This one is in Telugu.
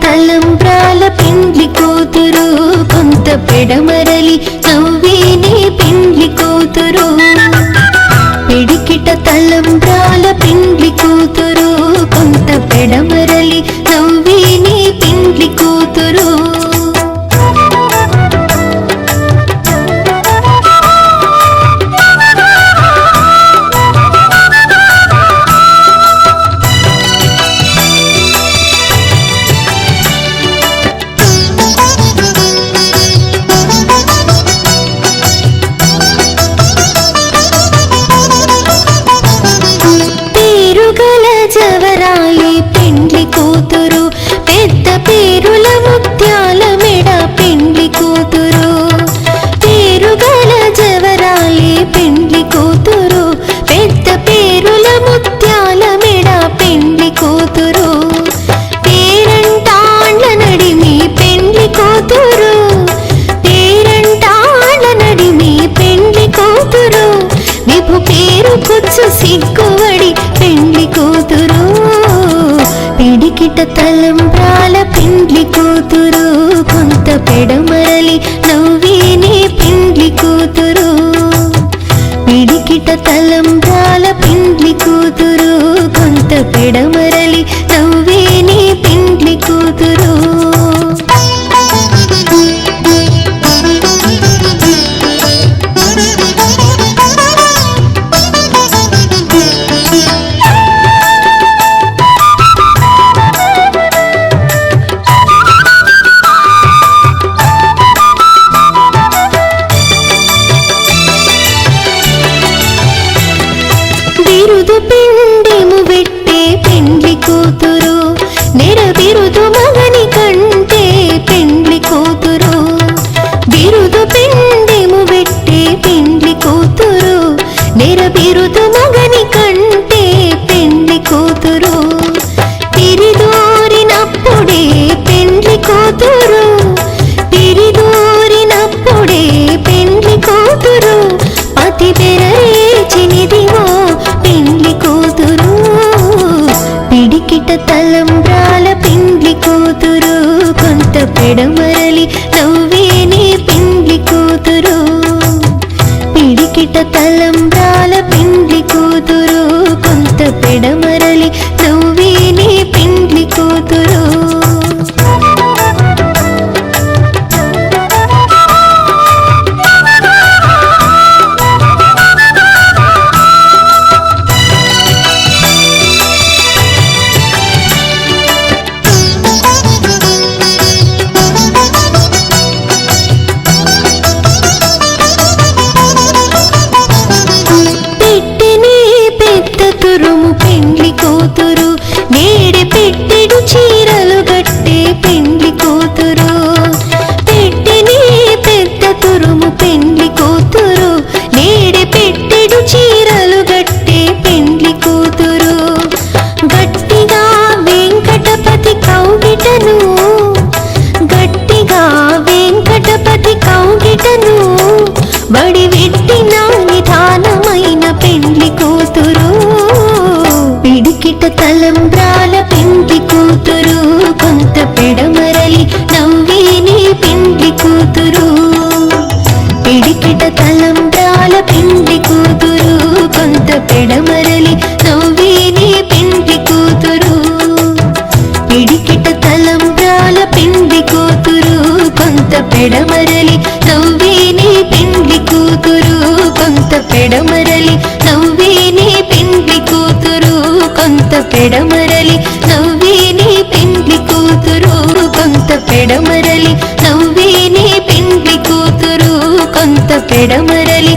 తలంబ్రాల పెండ్లి కూతురు కొంత పెడమరలి నవ్వేనే పెండ్లి కూతురు పిడికిట తలంబ్రాల పెండ్లి కూతురు కొంత పెడమరలి నవ్వేనే పెండ్లి కూతురు జవరాలి పెండ్లి కూతురు పెద్ద పేరుల ముత్యాల మెడ పెండ్లి కూతురు పేరుగల జవరాలి పెండ్లి కూతురు పెద్ద పేరుల ముత్యాల మెడ పెండ్లి కూతురు పేరంటాండ్ల నడిమి పెండ్లి కూతురు పేరంటాండ్ల నడిమి పెండ్లి కూతురు విభు పేరు కుచ్చు సిగ్గువడి పెండ్లి కూతురు పిడికిట తలంబ్రాల పెండ్లి కూతురు కొంత పెడమరలి నవ్వేనే పెండ్లి కూతురు పిడికిట తలంబ్రాల పెండ్లి కూతురు కొంత పెడమరలి నవ్వేనే పెండ్లి కూతురు బిరుదు పిండెము పెట్టే పెండ్లి కూతురు నెరబిరుదు మగని కంటే పెండ్లి కూతురు బిరుదు పిండెము పెట్టే పెండ్లి కూతురు నెరబిరుదు మగని కంటే పెండ్లి కూతురు తిరిదోరినప్పుడే పెండ్లి కూతురు తిరిదోరినప్పుడే పెండ్లి కూతురు పతి పెరచినిదివో పెండ్లి కూతురు పిడికిట తలంబ్రాల పెండ్లి కూతురు కొంత పెడమరలి నవ్వేనే పెండ్లి కూతురు పిడికిట తలంబ్రాల పెండ్లి కూతురు కొంత పెడమరలి నవ్వేనే పెండ్లి కూతురు పెండ్లి కూతురు నేడే పెట్టెడు చీరలు గట్టే పెండ్లి కూతురు పెట్టెనే పెద్ద తురుము పెండ్లి కూతురు నేడే పెట్టెడు చీరలు గట్టే పెండ్లి కూతురు గట్టిగా వెంకటపతి కౌగిటను గట్టిగా వెంకటపతి కౌగిటను బడి వెట్టిన నిదానమైన పెండ్లి కూతురు పిడికిట తలంబ్రాల పెండ్లి కూతురు కొంత పెడమరలి నవ్వేనే పెండ్లి కూతురు పిడికిట తలంబ్రాల పెండ్లి కూతురు కొంత పెడమరలి నవ్వేనే పెండ్లి కూతురు పిడికిట తలంబ్రాల పెండ్లి కూతురు కొంత పెడమరలి నవ్వేనే పెండ్లి కూతురు కొంత పెడమరలి నవ్వేనే పెండ్లి కూతురు కొంత పెడమరలి నవ్వేనే పెండ్లి కూతురు కొంత పెడమరలి నవ్వేనే పెండ్లి కూతురు కొంత పెడమరలి